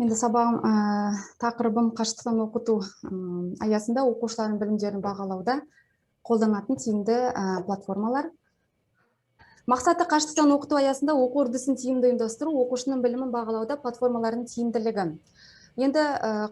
Енді сабағым тақырыбым қашықтан оқыту аясында оқушылардың білімдерін бағалауда қолданатын тиімді платформалар. Мақсаты қашықтан оқыту аясында оқу үрдісін тиімді ұйымдастыру, оқушының білімін бағалауда платформалардың тиімділігі. Енді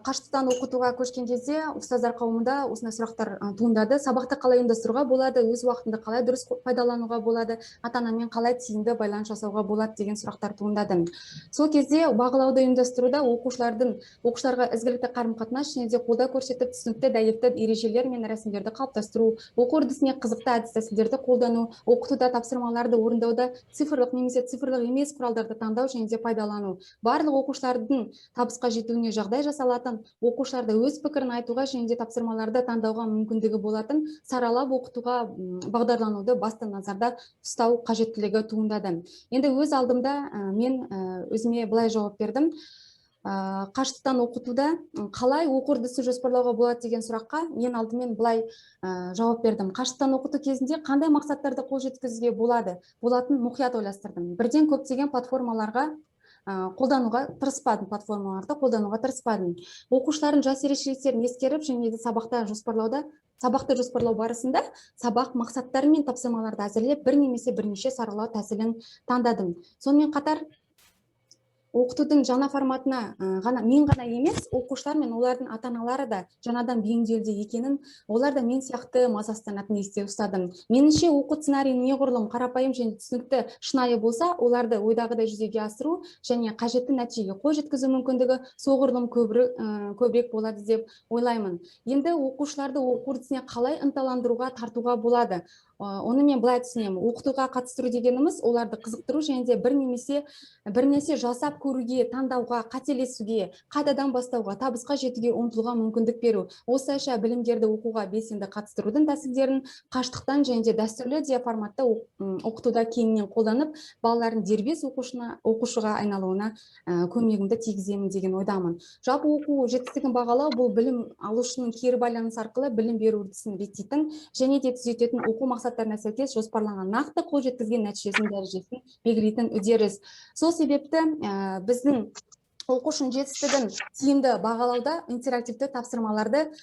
қашықтан оқытуға көшкен кезде ұстаздар қауымында осындай сұрақтар туындады. Сабақты қалай ұйымдастыруға болады, өз уақытында қалай дұрыс пайдалануға болады, ата-анамен қалай тиімді байланыс жасауға болады деген сұрақтар туындады. Сол кезде бағалауды ұйымдастыруда оқушыларға ізгілікті қарым-қатынас және де қолдау көрсетіп, түсінікті дәйекті ережелер мен рәсімдерді қалыптастыру, оқу үрдісіне қызықты әдіс-тәсілдерді қолдану, оқытуда тапсырмаларды орындауда цифрлық немесе цифрлық емес құралдарды таңдау және де пайдалану, барлық оқушылардың табысқа жетуіне жағдай жасалатын, оқушыларды өз пікірін айтуға және де тапсырмаларды таңдауға мүмкіндігі болатын саралап оқытуға бағдарлануды басты назарда ұстау қажеттілігі туындады. Енді өз алдымда мен өзіме былай жауап бердім. Қашықтан оқытуда қалай оқу үрдісін жоспарлауға болады деген сұраққа мен алдымен былай жауап бердім. Қашықтан оқыту кезінде қандай мақсаттарды қол жеткізуге болатын мұқият ойластырдым. Бірден көптеген платформаларды қолдануға тырыспадым. Оқушылардың жас ерекшеліктерін ескеріп, және де сабақты жоспарлау барысында сабақ мақсаттары мен тапсырмаларды әзірлеп, бір немесе бірнеше саралау тәсілін таңдадым. Сонымен қатар оқытудың жаңа форматына мен ғана емес, оқушылар мен олардың ата-аналары да жаңадан бейімделуде екенін, олар да мен сияқты мазасызданатынын есте ұстадым. Меніңше оқу сценарийінің неғұрлым қарапайым және түсінікті, шынайы болса, оларды ойдағыдай жүзеге асыру және қажетті нәтижеге қол жеткізу мүмкіндігі соғұрлым көбірек болады деп ойлаймын. Енді оқушыларды оқу үрдісіне қалай ынталандыруға, тартуға болады? Оны мен былай түсінемін. Оқытуға қатыстыру дегеніміз оларды қызықтыру және де бірнәрсе жасап көруге, таңдауға, қателесуге, қайтадан бастауға, табысқа жетуге ұмтылуға мүмкіндік беру. Осылайша білімдерді оқуға белсенді қатыстырудың тәсілдерін қашықтан және де дәстүрлі форматта оқытуда кеңінен қолданып, балалардың дербес оқушыға айналуына көмегімді тигіземін деген ойдамын. Жалпы оқу жетістігін бағалау бұл білім алушының кері байланыс арқылы білім беру үрдісін реттейтін және де түзететін оқу мақсаттарына сәйкес жоспарланған нақты қол жеткізген нәтижесінің дәрежесін белгілейтін үдеріс. Сол себепті біздің оқушының жетістігін тиімді бағалауда интерактивті тапсырмалардың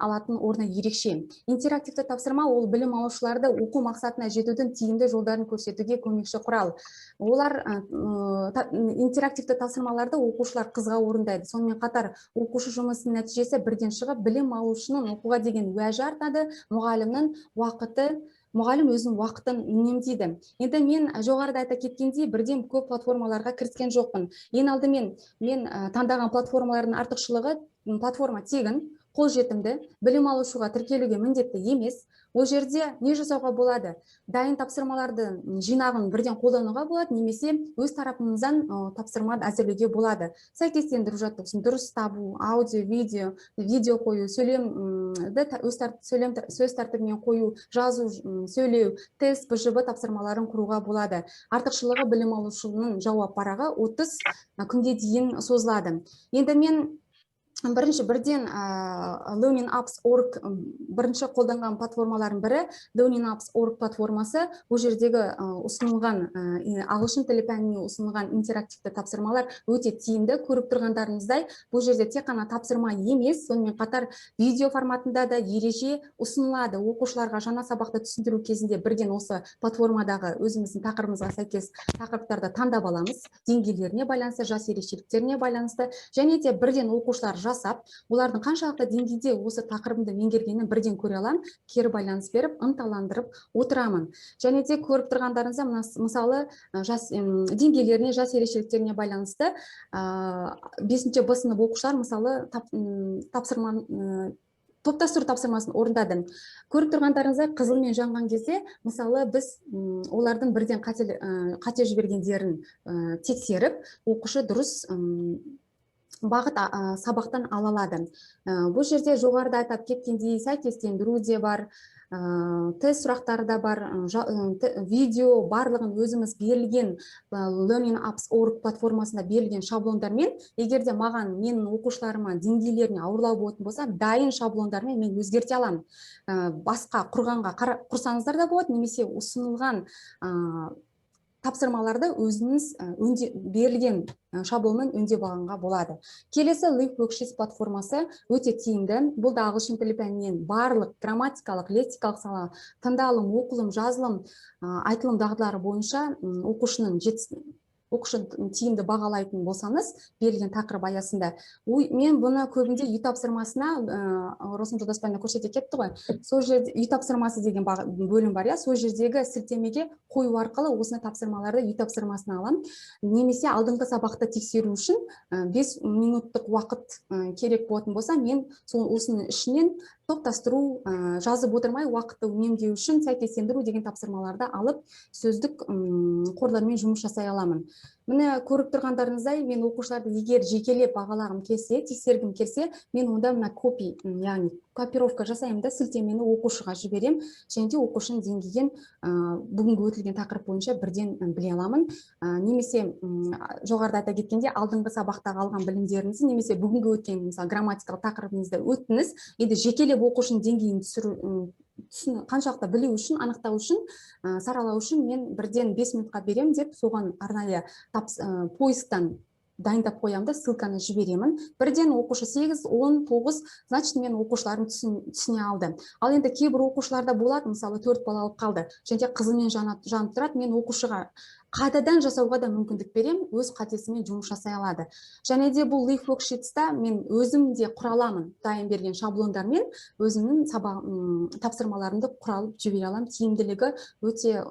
алатын орны ерекше. Интерактивті тапсырма ол білім алушыларды оқу мақсатына жетудің тиімді жолдарын көрсетуге көмекші құрал. Олар интерактивті тапсырмаларды оқушылар қызыға орындайды. Сонымен қатар оқушы жұмысының нәтижесі бірден шығып, білім алушының оқуға деген уәжі артады, мұғалім өзінің уақытын үнемдейді. Енді мен жоғарыда айта кеткендей, бірден көп платформаларға кіріскен жоқпын. Ең алдымен мен таңдаған платформалардың артықшылығы, платформа тегін, қолжетімді, білім алушыға тіркелуге міндетті емес. Ол жерде не жасауға болады? Дайын тапсырмаларды жинағын бірден қолдануға болады, немесе өз тарапымыздан тапсырма әзірлеуге болады. Сәйкестендіру жаттығусын дұрыс табу, аудио, видео қою, сөз тәртібімен қою, жазу, сөйлеу, тест, БЖБ тапсырмаларын құруға болады. Артықшылығы білім алушының жауап парағы 30 күнге дейін созылады. Енді мен бірден learningapps.org бірінші қолданған платформалардың бірі learningapps.org платформасы. Бұл жердегі ұсынылған ағылшын тілі пәніне ұсынылған интерактивті тапсырмалар өте тиімді. Көріп тұрғандарыңыздай, бұл жерде тек қана тапсырма емес, сонымен қатар видео форматында да ереже ұсынылады. Оқушыларға жаңа сабақты түсіндіру кезінде бірден осы платформадағы өзіміздің тақырыбымызға сәйкес тақырыптарды таңдап аламыз. Деңгейлеріне байланысты, жас ерекшеліктеріне байланысты, және де бірден оқушылар жасап, олардың қаншалықты деңгейде осы тақырыбымды меңгергенін бірден көре аламын, кері байланыс беріп, ынталандырып отырамын. Және де көріп тұрғандарыңызда, мысалы, деңгейлеріне, жас ерекшеліктеріне байланысты 5-ші Б сынып оқушылар, мысалы, топтастыру тапсырмасын орындады. Көріп тұрғандарыңызда қызылмен жанған кезде, мысалы, біз олардың бірден қате жібергендерін тексеріп, оқушы дұрыс бағыт сабақтан ала алады. Бұл жерде жоғарыда айтып кеткендей сәйкестендіру де бар, тест сұрақтары да бар, видео барлығын өзіміз берілген learningapps.org платформасында берілген шаблондармен, егер де менің оқушыларыма деңгейлеріне ауырлау болатын болса, дайын шаблондармен мен өзгерте аламын. Басқа құрғанға құрсаңыздар да болады, немесе ұсынылған тапсырмаларды өзіңіз берілген шаблонмен өңдеп алғанға болады. Келесі Live Worksheets платформасы өте тиімді. Бұл да ағылшын тілі пәнінен барлық грамматикалық, лексикалық сала, тыңдалым, оқылым, жазылым, айтылым дағдылары бойынша оқушының тиімді бағалайтын болсаңыз, берілген тақырып аясында. Мен бұны көбінде үй тапсырмасына, Росым Жолдасбайына көрсете кетті ғой. Сол жерде үй тапсырмасы деген бөлім бар, сол жердегі сілтемеге қою арқылы осыны тапсырмаларды үй тапсырмасына алам. Немесе алдыңғы сабақты тексеру үшін 5 минуттық уақыт керек болатын болса, мен осының ішінен топтастыру, жазып отырмай уақытты үнемдеу үшін сәйкестендіру деген тапсырмаларды алып, сөздік қорлармен жұмыс жасай аламын. Міне көріп тұрғандарыңыздай, мен оқушыларды егер жекелеп бағалағым келсе, тексергім келсе, мен онда мына яғни копировка жасаймын да, сілтемені оқушыға жіберем, және де оқушының деңгейін бүгінгі өтілген тақырып бойынша бірден біле аламын. Немесе жоғарыда айта кеткенде, алдыңғы сабақтағы алған білімдеріңізді, немесе бүгінгі өткен грамматикалық тақырыбыңызды өттіңіз, енді жекелеп оқушының деңгейін қаншалықты білу үшін, анықтау үшін, саралау үшін мен бірден 5 минутқа берем деп, соған арнайы поисктан дайындап қоямды, ссылканы жіберемін. Бірден оқушы 8, 10, 9, значит, мен оқушыларын түсіне алды. Ал енді кейбір оқушыларда болады, мысалы 4 бала алып қалды, және қызымен жанып тұрады, мен оқушыға қайтадан жасауға да мүмкіндік берем, өз қатесімен жұмыс жасай алады. Және де бұл Live Worksheets'та мен өзім де құраламын, дайын берген шаблондармен өзімнің тапсырмаларымды құралып жібере аламын, тиімділігі өте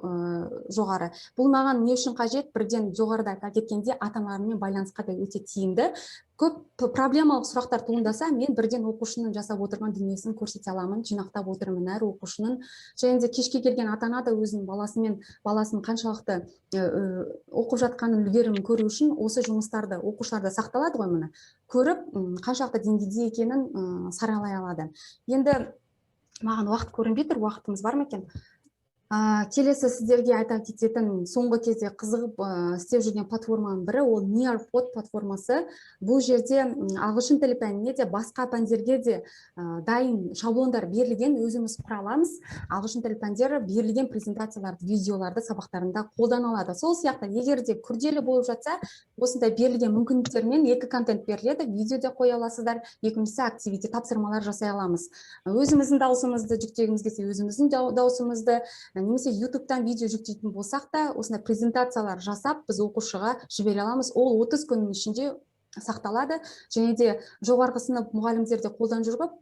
жоғары. Бұл маған не үшін қажет? Бірден жоғарыда айта кеткенде ата-аналармен байланысқа да өте тиімді. Көп проблемалық сұрақтар туындаса, мен бірден оқушының жасап отырған дүниесін көрсете аламын, жинақтап отырмын әр оқушының. Және де кешке келген ата-ана да өзінің баласын қаншалықты оқып жатқанын үлгерімін көру үшін осы жұмыстарды оқушыларда сақталады ғой, мұны көріп, қаншалықты деңгейде екенін саралай алады. Енді маған уақыт көрінбей тұр, уақытымыз бар ма екен? Келесі сіздерге айта кететін соңғы кезде қызығып істеп жүрген платформаның бірі ол Nearpod платформасы. Бұл жерде ағылшын тілі пәніне де, басқа пәндерге де дайын шаблондар берілген, өзіміз құра аламыз. Ағылшын тілі пәндері берілген презентацияларды, видеоларды сабақтарында қолдана алады. Сол сияқты, егер де күрделі болып жатса, осындай берілген мүмкіндіктермен екі контент беріледі, видеода қоя аласыздар, екіншісі активити тапсырмалар жасай аламыз. Өзіміздің дауысымызды жүктегіміз келсе, өзіміздің дауысымызды, немесе YouTube-тан видео жүктейтін болсақ та, осындай презентациялар жасап, біз оқушыға жібере аламыз. Ол 30 күннің ішінде сақталады. Және де жоғарғы сынып мұғалімдерде қолдан жүргіп,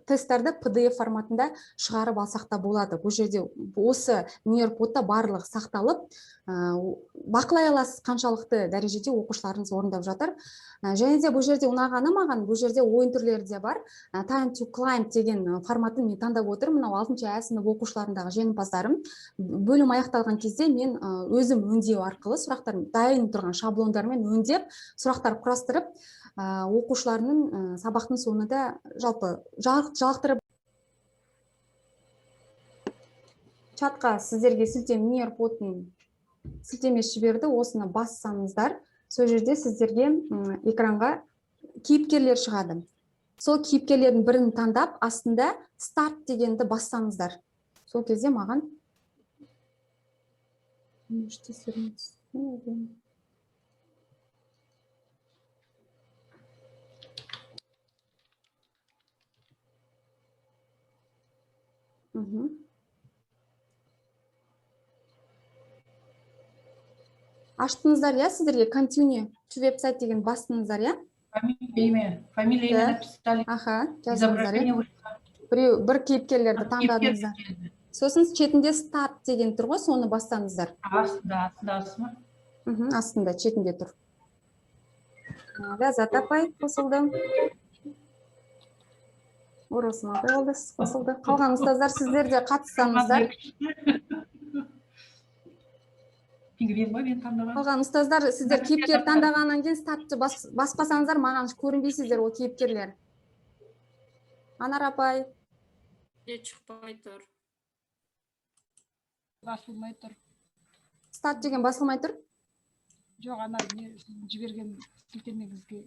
тесттарды PDF форматында шығарып алсақ та болады. Бұл жерде осы Nearpod'та барлығы сақталып, бақылай аласыз қаншалықты дәрежеде оқушыларыңыз орындап жатыр. Және де бұл жерде ұнағаны маған, бұл жерде ойын түрлері де бар. Time to Climb деген форматын мен таңдап отырмын. Мынау 6-шы А сынып оқушыларындағы жеңімпаздарым. Бөлім аяқталған кезде мен өзім өңдеу арқылы сұрақтар дайын тұрған шаблондармен өңдеп, сұрақтар құрастырып, оқушыларының сабақтың соңында жалпы жалықтырып чатқа сіздерге Nearpod'тың сілтеме жіберді, осыны бассаңыздар, сол жерде сіздерге экранға кейіпкерлер шығады. Сол кейіпкерлердің бірін таңдап, астында старт дегенді бассаңыздар. Сол кезде маған аштыңыздар, я, сіздерге continue to website деген бастыңыздар, я? Фамилия написали. Аха, жазыңыздар, я? Бір кейіпкерлерді таңдадыңыздар. Сосын четінде start деген тұр ғой, соны бастаңыздар. Астында, четінде тұр. Ләззат апай қосылды. Оросым апай қосылды. Қалған ұстаздар сіздер де қатыссаңыздар. Қалған ұстаздар, сіздер кейіпкер таңдағаннан кейін стартты баспасаңыздар, маған көрінбейсіздер ол кейіпкерлер. Анар апай. Шықпай тұр. Басылмай тұр. Старт деген басылмай тұр? Жоқ, ана жіберген сілтемеңізге.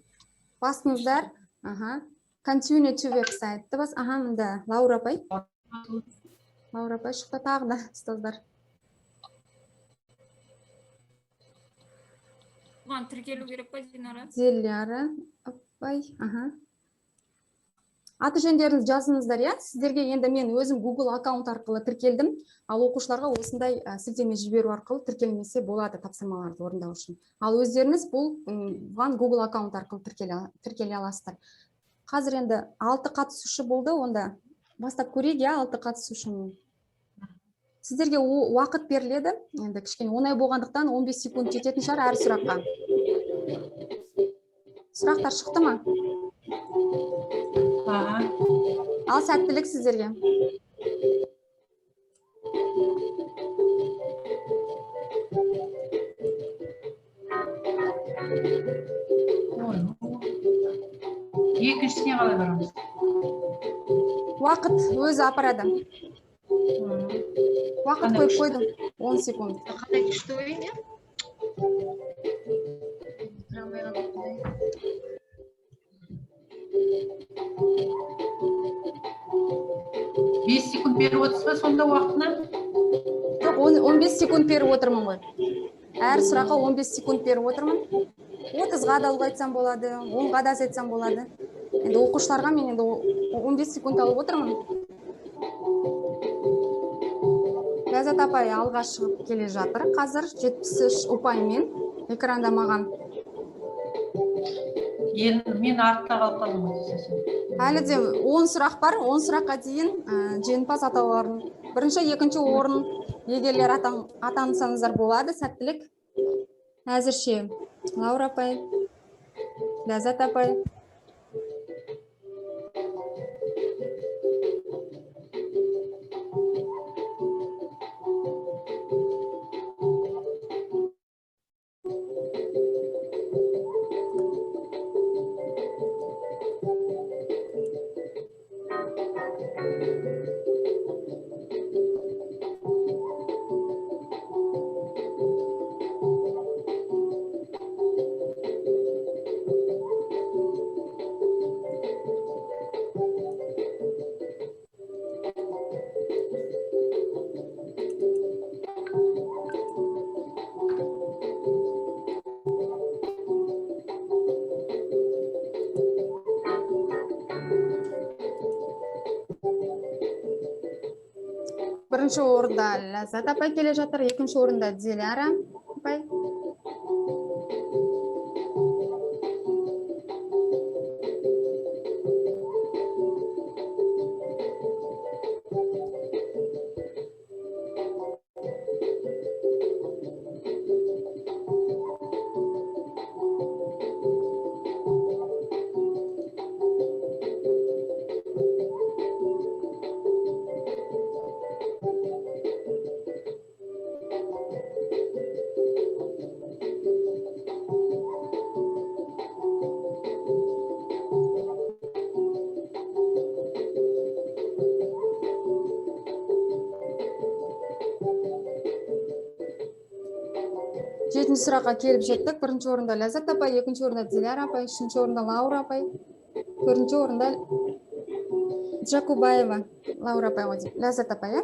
Басыңыздар. Continue to website. Мында Лаура апай. Лаура апай шықты, тағы да ұстаздар. Оған тіркелу керек па, Динара? Диляра апай, аты жөндеріңізді жазыңыздар, иә? Сіздерге енді мен өзім Google аккаунт арқылы тіркелдім, ал оқушыларға осындай сілтеме жіберу арқылы тіркелмесе болады тапсырмаларды орындау үшін. Ал өздеріңіз бұған Google аккаунт арқылы тіркеле аласыздар. Қазір енді 6 қатысушы болды, онда бастап көрейік, иә, 6 қатысушымен. Сіздерге уақыт беріледі, енді кішкене оңай болғандықтан 15 секунд жететін шығар әр сұраққа. Сұрақтар шықты ма? Ал сәттілік сіздерге. Екіншісіне қалай барамыз? Уақыт өзі апарады. Уақыт қойып қойдым. 10 секунд. Қандай күшті ойын, иә? 5 секунд беріп отырсыз ба сонда уақытына? Жоқ, 15 секунд беріп отырмын ғой. Әр сұраққа 15 секунд беріп отырмын. 30-ға да ұлғайтсам болады, 10-ға да азайтсам болады. Енді оқушыларға мен енді 15 секунд алып отырмын. Ләззат апай алға шығып келе жатыр. Қазір 73 ұпаймен экранда маған. Мен артта қалып қалдым ғой. Әлі де 10 сұрақ бар. 10 сұраққа дейін жеңімпаз атауларын бірінші, екінші орын иегерлері атансаңыздар болады. Сәттілік. Әзірше Лаура апай, Ләззат апай. Бірінші орында Ләззат апай келе жатыр, екінші орында Диляра апай. Жетінші сұраққа келіп жеттік. Бірінші орында Ләззат апай, екінші орында Диляра апай, үшінші орында Лаура апай, төртінші орында Джакубаева Лаура апай ғой, Ләззат апай,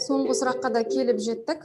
Соңғы сұраққа да келіп жеттік.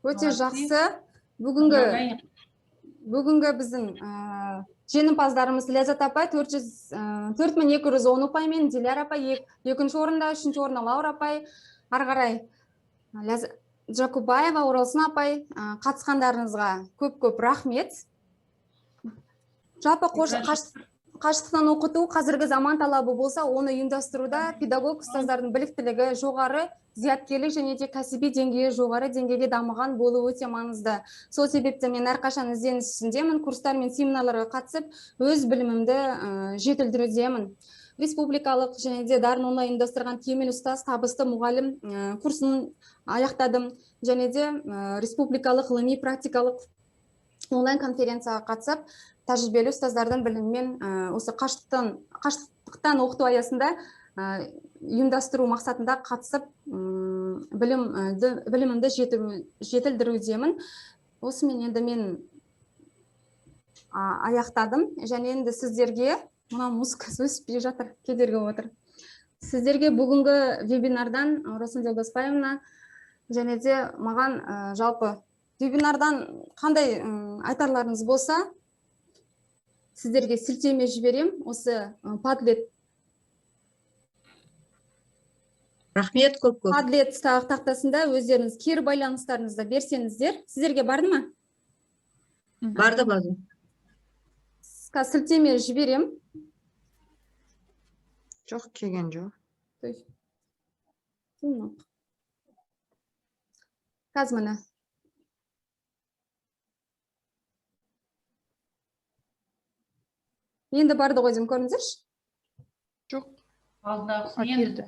өте жақсы. Бүгінгі біздің жеңімпаздарымыз Ләззат апай 4210 ұпаймен, Диляр апай 2-ші орында, 3-ші орында Лаура апай, ары қарай Жакубаева, Оралсын апай, қатысқандарыңызға көп рахмет. Жалпы қашықтықтан оқыту қазіргі заман талабы болса, оны ұйымдастыруда педагог ұстаздардың біліктілігі жоғары, зияткерлік және де кәсіби деңгейі жоғары деңгейде дамыған болуы өте маңызды. Сол себепті мен әрқашан ізденіс үстіндемін, курстар мен семинарларға қатысып, өз білімімді жетілдірудемін. Республикалық және де дарын онлайн ұйымдастырған кемел ұстаз, табысты мұғалім курсын аяқтадым, және де республикалық ғылыми практикалық онлайн конференцияға қатысып, тәжірибелі ұстаздардың білімімен осы қашықтықтан оқыту аясында ұйымдастыру мақсатында қатысып, білімімді жетілдірудемін. Осымен енді мен аяқтадым, және енді сіздерге, мына музыка өспей жатыр, кедергі отыр. Сіздерге бүгінгі вебинардан Оралсын Жолдасбаевна және де маған жалпы вебинардан қандай айтарларыңыз болса, сіздерге сілтеме жіберем. Осы Padlet. Рахмет көп. Padlet тақтасында өздеріңіз кері байланыстарыңызды берсеңіздер, сіздерге барды ма? Барды. Сілтеме жіберем. Жоқ, келген жоқ. Қазір міне. Енді барды ғой деймін, көріңіздерші? Жоқ. Келді.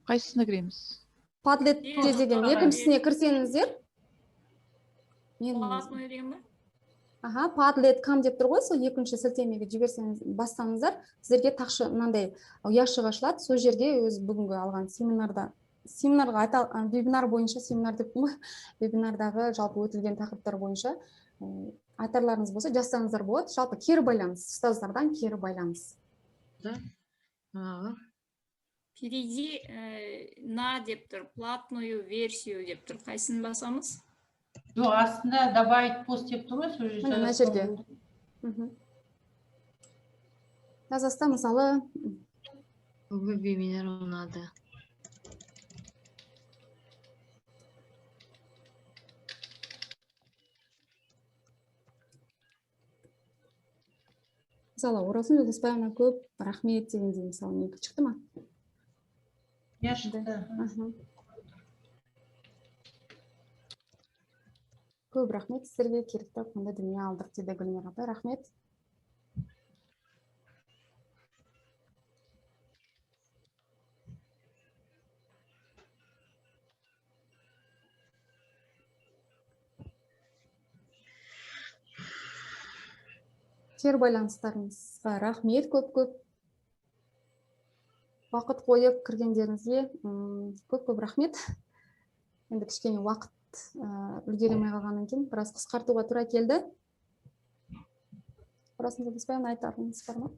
Қайсысына кіреміз? Padlet деген екіншісіне кірсеңіздер. Классный деген бе? Padlet.com деп тұр ғой, сол екінші сілтемеге жіберсеңіз, бастаңыздар, сіздерге тақшы мынандай ұяшық ашылады. Сол жерге өз бүгінгі алған вебинар бойынша, семинар деп қой, вебинардағы жалпы өтілген тақырыптар бойынша айтарларыңыз болса, жазсаңыздар болады. Жалпы кері байланыс, ұстаздардан кері байланыс. Перейди на деп тұр, платную версию деп тұр. Қайсын басамыз? Жоқ, астында добавить пост деп тұр ғой, сол жерде. Мына жерге. Жазаста мысалы Вебинар ұнады. Мысалы, Оралсын Жолдасбаевна көп рахмет дегенде, мысалы, не шықты ма? Я шықты. Көп рахмет сіздерге, керекті қандай дүние алдық деді Гүлмира апай, рахмет. Кері байланыстарыңызға рахмет көп. Уақыт қойып кіргендеріңізге көп рахмет. Енді кішкене уақыт үлгеремей қалғаннан кейін біраз қысқартуға тура келді. Оралсын Жолдасбаевна, айтарыңыз бар ма?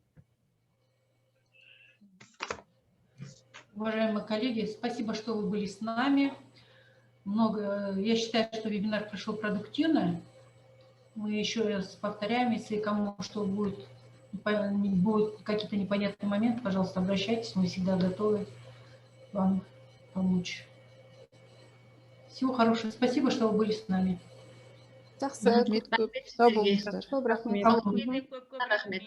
Уважаемые коллеги, спасибо, что вы были с нами. Я считаю, что вебинар прошел продуктивно. Мы еще раз повторяем, если кому что будут какие-то непонятные моменты, пожалуйста, обращайтесь, мы всегда готовы вам помочь. Всего хорошего. Спасибо, что вы были с нами. Жақсы. Рахмет көп. Сау болыңыздар. Көп рахмет. Көп рахмет.